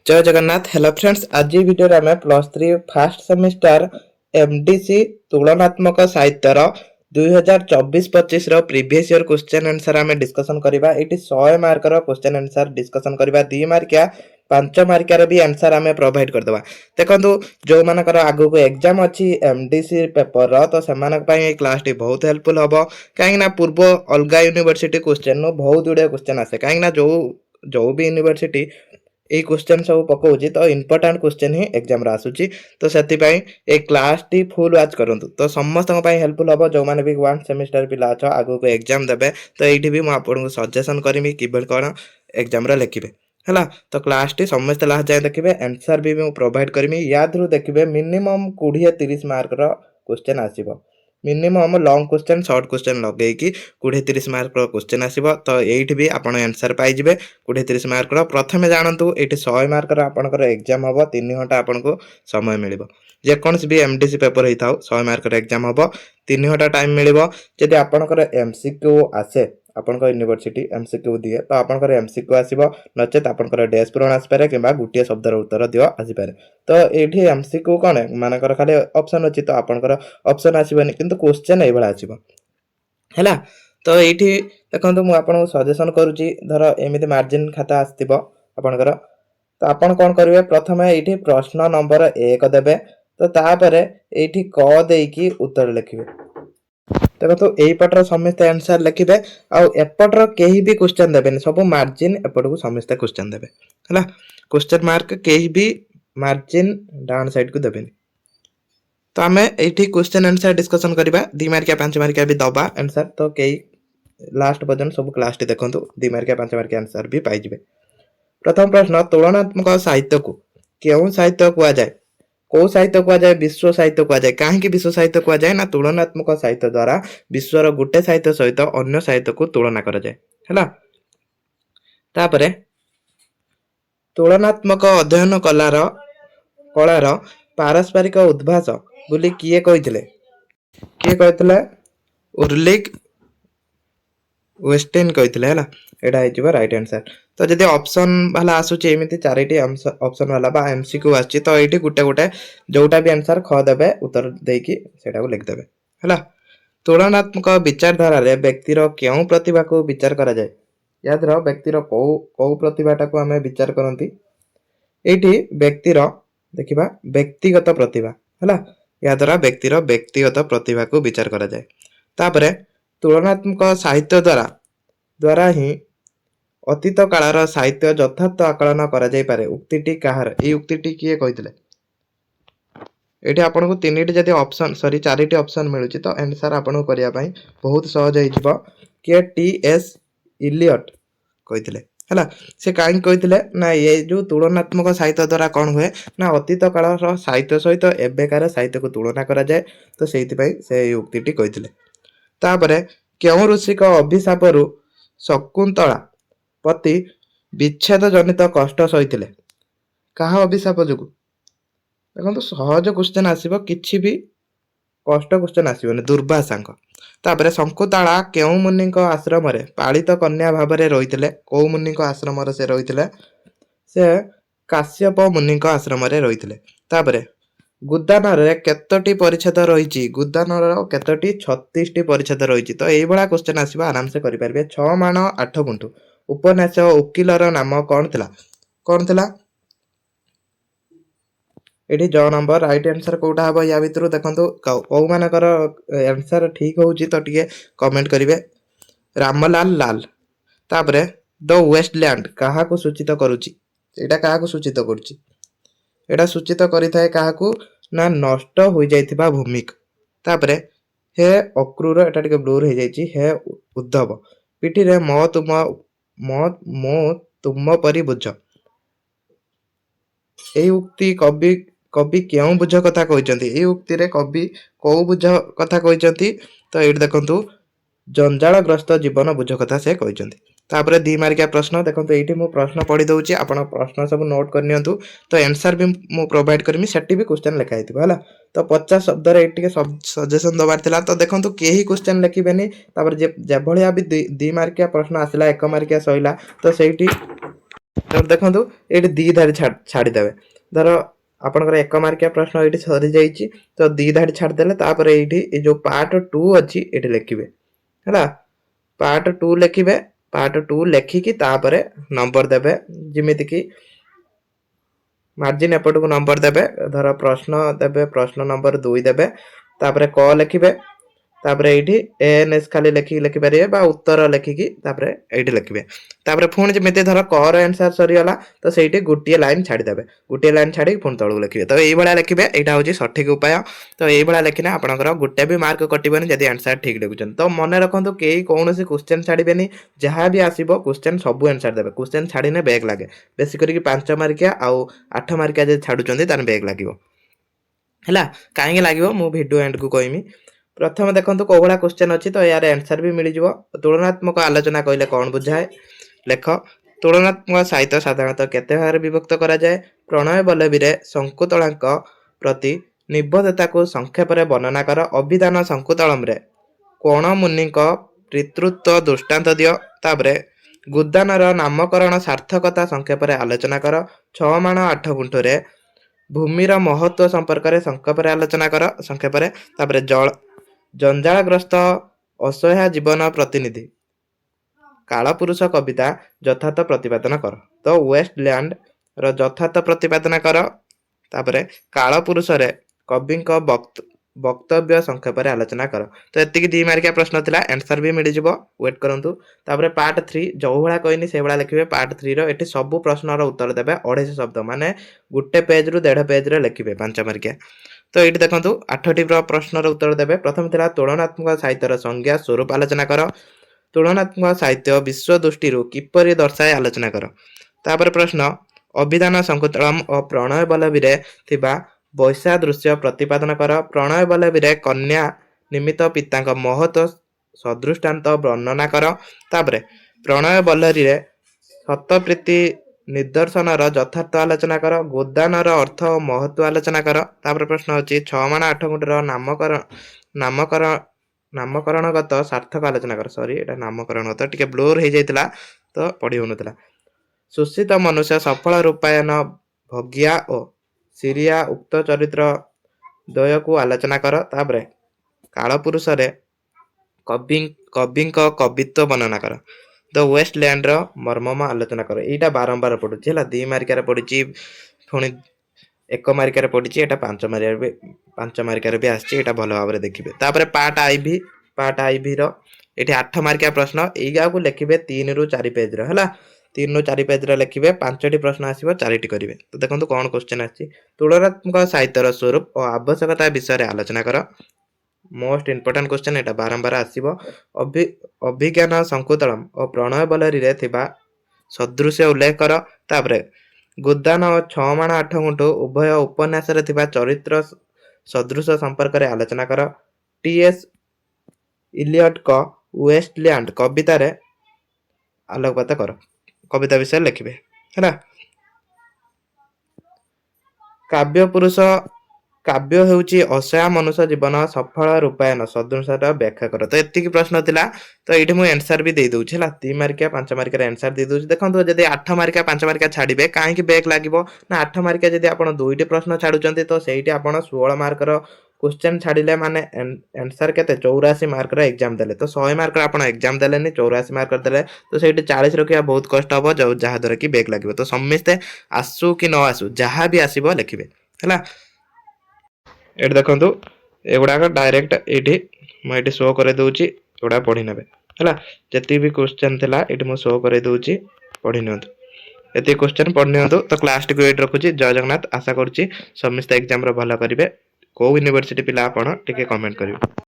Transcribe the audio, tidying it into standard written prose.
जय Jagannath. Hello friends, आज video रे आमे प्लस 3 फर्स्ट सेमिस्टर एमडीसी तुलनात्मक साहित्यर 2024-25 रो प्रीवियस ईयर क्वेश्चन आंसर आमे डिस्कशन करबा। एटी 100 मार्क रो क्वेश्चन आंसर डिस्कशन करबा। 2 मार्किया 5 मार्किया रो भी आंसर आमे प्रोवाइड कर देबा। देखंतु जो मानकर आगु को एग्जाम अछि एमडीसी पेपर रो, तो सेमानक पई ए क्लास टी बहुत हेल्पफुल हबो। काहे ना पूर्व अलगा यूनिवर्सिटी क्वेश्चन नो बहुत गुडे क्वेश्चन आसे। काहे ना जो भी यूनिवर्सिटी ए क्वेश्चन सब पकाउची, तो इंपोर्टेंट क्वेश्चन ही एग्जाम रा आसुची। तो सेति पई ए क्लास टी फुल वॉच करंतु, तो समस्त पई हेल्पफुल हबो। जो माने भी 1 सेमेस्टर पिला छ आगु को एग्जाम देबे, तो एठी भी म आपन को सजेशन करमी किबल कोन एग्जाम रा लिखिबे हला। तो क्लास टी समस्त लास्ट जाय देखिबे, आंसर भी मैं प्रोवाइड करमी। याद रु देखिबे मिनिमम 20-30 मार्क रो क्वेश्चन आसीबो। Minimum long question short question लगे कि 20-30 मार्क रो क्वेश्चन आसीबो। तो एठी भी आपण आंसर पाई जिवे 20-30 मार्क रो। प्रथमे जानंतु एठी 100 मार्क रो आपनकर एग्जाम हबो। 3 घंटा आपनको समय मिलिबो। जे कोनस भी एमडीसी पेपर हेताउ 100 मार्क रो एग्जाम हबो, 3 घंटा टाइम मिलिबो। जदि आपनकर एमसीक्यू आसे, आपनकर यूनिवर्सिटी एमसीक्यू दिए, तो आपनकर एमसीक्यू आसीबो। नचेत आपनकर डेस पूरण आसी पारे किबा गुटिया शब्द रो उत्तर दियो आसी पारे। तो एठी एमसीक्यू कोन मानकर खाली ऑप्शन अछि, तो आपनकर ऑप्शन आसीबनी, किंतु क्वेश्चन ए बळा आसीबो हैला। तो एठी देखंतु मु आपनको सजेशन करूची, धर एमिति मार्जिन खाता आस्तिबो आपनकर, तो आपण कोन करिवे, प्रथमे एठी प्रश्न नंबर 1 देबे। तो तापरे एठी क देकी उत्तर लिखिबे। देखो एई पटर समस्त आंसर लिखिबे, आ एपटर केही भी क्वेश्चन देबेनी, सब मार्जिन एपट को समस्त क्वेश्चन देबे हैला। क्वेश्चन मार्क केही भी मार्जिन डाउन साइड को देबेनी। तो आमे एठी क्वेश्चन आंसर डिस्कशन करबा। 2 मार्किया 5 मार्किया भी दबा आंसर, तो केही लास्ट पर्यंत सब क्लास टी देखंतु 2 मार्किया 5 मार्किया आंसर भी पाई जिवे। प्रथम प्रश्न, तुलनात्मक साहित्य को केउ साहित्य कुआ जाय? को साहित्य कुआ जाय? विश्व साहित्य कुआ जाय। काहे कि विश्व साहित्य कुआ जाय ना, तुलनात्मक साहित्य द्वारा विश्वर गुटे साहित्य सहित अन्य साहित्य को तुलना करा जाय हैला। तापरे तुलनात्मक अध्ययन कलार पारस्परिक उद्भास बोली किए कहिथिले? किए कहिथिले? उर्लिक वेस्टेन कहिथिले हैला। एडा हे जिवो राइट आंसर। तो जदि ऑप्शन वाला आसुची एमिति चारिटी ऑप्शन वाला बा एमसीक्यू आछि, तो एठी गुटे गुटे जोटा भी आंसर ख देबे उत्तर देकी सेटा को लिख देबे हैला। तुलनात्मक विचारधारा रे व्यक्तिर केउ प्रतिभा को विचार करा जाय? याद रहो, व्यक्तिर को प्रतिभाटा को हमें विचार करंती। एठी व्यक्तिर देखिबा व्यक्तिगत प्रतिभा हैला। या द्वारा व्यक्तिर व्यक्तिगत प्रतिभा को विचार करा जाय। तापरे तुलनात्मक साहित्य द्वारा ही अतीत कालर साहित्य यथार्थ आकलन करा जाय पारे। उक्तिटी काहार? ए उक्तिटी किए कहिथिले? एठी आपन को तीनटी जदि ऑप्शन चारिटी ऑप्शन मिलुची, तो आंसर आपन को करिया पई बहुत सहज होई जिवो। के टीएस इलियट कहिथिले हैला। से काई कहिथिले ना, ये जो तुलनात्मक साहित्य द्वारा कोन हुए ना, अतीत कालर साहित्य सहित एबेकार साहित्य को तुलना करा जाय, तो सेति पई से उक्तिटी कहिथिले। तापरे केउ ऋषिक अभिशापरु शकुंतला पति विच्छेद जनित कष्ट सहिथिले? काहा अभिशाप जोगु? देखो सहज क्वेश्चन आसीबो, किछि भी कष्ट क्वेश्चन आसीबोनी। दुर्वासांक। तापरे शकुंतला केउ मुनिक आश्रम रे पालित कन्या भाबरे रहिथिले? को मुनिक आश्रम रे से रहिथिले? से काश्यप मुनिक आश्रम रे रहिथिले। तापरे गुदान रे केतोटी परिच्छेद रहिछि? गुदान रो केतोटी? 36 टी परिच्छेद रहिछि। तो एई बडा क्वेश्चन आसीबो, आराम से करि परबे। 6 माण 8 गुंठु उपन्यास उकिलर नाम कोन थिला? कोन थिला? एठी ज नंबर राइट आंसर कोटा हबो? या भितरु देखंतु को मानकर आंसर ठीक होउची, तो टिके कमेंट करिवे। रामलाल लाल। तापरे द वेस्टलैंड काहा को सूचित करूची? एटा काहा को सूचित करूची? एटा सूचित करिथाय काहा को ना, नष्ट होई जायथिबा भूमिक। तापरे हे अक्रूर, एटा टिके ब्लूर हे जायची। हे उद्धव पिठी रे मो तुम परि बुझ। एई उक्ति कवि केउ बुझ कथा कहिचंती? एई उक्ति रे कवि को बुझ कथा कहिचंती? तो एठी देखंतु जंजालग्रस्त जीवन बुझ कथा से कहिचंती। तापरे 2 मार्किया प्रश्न देखंतु, एठी मु प्रश्न पढी दउची, आपण प्रश्न सब नोट कर नियंतु। तो आंसर भी मु प्रोवाइड करमी, सेठी भी क्वेश्चन लिखा हेतिबो हैला। तो 50 शब्द रे एठी के सब सजेशन दबार थिला। तो देखंतु केही क्वेश्चन लिखिबेनी। तापर जे भलिया भी 2 मार्किया प्रश्न आसिला 1 मार्किया सइला, तो सेठी तो देखो ये दी धाड़ी छाड़ीदे धर आपंकर 1 मार्किया प्रश्न ये सरी जाइए तो दी धाड़ी छाड़देले ये जो पार्ट 2 अच्छी ये लिखे है पार्ट 2 लिखे पार्ट 2 लिखिकी नंबर देवे जमीती कि मार्जिन एपट को नंबर देवे धर प्रश्न देवे प्रश्न नंबर 2 देवे तापर क लिखे तापर ये एएनएस खाली लिखिपारे उत्तर लिखिकी ये लिखे तापर पुणी जमी धर कर आंसर सरीगला तो सही गोटे लाइन छाड़ीदे गोटे लाइन छाड़ी पुणी तौक लिखे तो ये लिखे यहाँ हूँ सठिक उपाय तो ये लिखने आपंकर गोटे भी मार्क कटन जब आंसर ठीक लिखुन तो मन रखु कई कौन क्वेश्चन छाड़े जहाँ भी आसो क्वेश्चन सब आंसर देवे क्वेश्चन छाड़ने बैग लगे बेस करके 5 मार्किया आउ 8 मार्किया जब छाड़ुंट बैग लगे है कहीं लगे मु वीडियो एंड को कहमी प्रथम देखो कौभा क्वेश्चन अच्छी तो यार आंसर भी मिल जाव तुलनात्मक आलोचना कहले कौन बुझाए लेख तुलनात्मक साहित्य साधारणतः केते भाग विभक्त करा जाए प्रणय बल्लभी शंकुतलांक प्रति निबद्धता को संक्षेप वर्णना कर अभिधान शंकुतलम कोण मुनि पितृत्व दृष्टांत दियो तापरे गुदानर नामकरण सार्थकता संक्षेप आलोचना कर 6 माण 8 गुंठ भूमिर महत्व संपर्क में संक्षेप आलोचना कर संक्षेप जल जंजालग्रस्त असह्य जीवन प्रतिनिधि कालपुरुष कविता यथार्थ प्रतिपादन कर तो वेस्टलैंड यथार्थ प्रतिपादन कर तापरे कालपुरुष कवि वक्तव्य संक्षेप आलोचना कर तो ये 2 मार्किया प्रश्न थिला आंसर भी मिल जाव वेट करंतु तापरे पार्ट 3 जो भाया कहनी से भाया लिखे पार्ट 3 रो एठी सब प्रश्नर उत्तर देवे 250 शब्द माने गोटे पेज रु 1.5 पेज रे लिखिबे 5 मार्किया तो ये देखो 8टी प्रश्नर उत्तर देवे प्रथम थिला तुलनात्मक साहित्यर संज्ञा स्वरूप आलोचना कर तुलनात्मक साहित्य विश्व दृष्टि किपरि दर्शाए आलोचना कर तापर प्रश्न अभिधान शंकुतलम और प्रणय बल्लभी थिबा वैसा दृश्य प्रतिपादन कर प्रणय बल्लभी कन्या निमित्त पिता महत्व सदृष्टान्त वर्णना कर तापर प्रणय बल्लभी सतप्रीति निदर्शन यथार्थ आलोचना कर गोदानर अर्थ और महत्व आलोचना कर तापर प्रश्न अच्छी 6 माण 8 गुंठर नामकरणगत सार्थक आलोचना कर सॉरी एटा नामकरणगत टिके ब्लोर हो जाइतिला तो पढ़ी होनुतिला सुशित मनुष्य सफल रूपायन भगिया और सीरिया उक्त चरित्र द्वय को आलोचना कर तापर कालपुरुष कवि कवित्व वर्णना कर द वेस्टलैंड मर्मम आलोचना कर यहाँ बारंबार पढ़ुँ 2 मार्किया पड़ी पुणी 1 मार्किया पड़ी 5 मार्किया भी आसी भल भाव देखिए तापर पार्ट आईवी ये 8 मार्किया प्रश्न यही को लिखे 3 ରୁ 4 पेज है 3 ରୁ 4 पेज लिखे 5टी प्रश्न आसो 4टी करेंगे तो देखो कौन क्वेश्चन आछि तुलनात्मक साहित्यर स्वरूप और आवश्यकता विषय आलोचना कर मोस्ट इंपोर्टेंट क्वेश्चन एटा बारंबार आसीबो अभिज्ञान शंकुतलम और प्रणय बल्लरी थिबा सदृश्य उल्लेख कर तापरे गोदान और 6 माण 8 गुंठ उभय उपन्यास थिबा चरित्र सदृश संपर्क में आलोचना कर टीएस इलियट को वेस्टलैंड कविता रे आलोकपात कर कविता विषय लिखिबे है काव्य पुरुष काव्य होउची असया मनुष्य जीवन सफल रूपायन सदृशता व्याख्या कर तो एतिकी प्रश्न थिला तो ये मुझे आंसर भी दे दूँ है 3 मार्किया 5 मार्किया आंसर दे दूँ देखो जब 8 मार्किया 5 मार्किया छाड़े कहीं बैक लगे ना 8 मार्किया जब आप 2टी प्रश्न छाड़ुंट तो सही आप 16 मार्कर क्वेश्चन छाड़े माने आंसर के 84 मार्कर एग्जाम देले तो 100 मार्कर आप एग्जाम देले 84 मार्कर देले तो सही 40 रखा बहुत कष्ट हम जहाँद्वारा कि बैक लगे तो समस्ते आसू कि न आसू जहाँ भी आसो लिखे है ये देखो एगुड़ाक डायरेक्ट ये मुझे शो कर दूसरी एगुड़ा पढ़ी ने जी भी क्वेश्चन थी ये मुझे शो कर दूसरी पढ़ी ये क्वेश्चन पढ़ी नि तो क्लास टी वेट रखुच्छी जय जगन्नाथ आशा करुच्ची समस्त एग्जाम भल करेंगे कौ यूनिवर्सिटी पिला आप कमेंट करेंगे।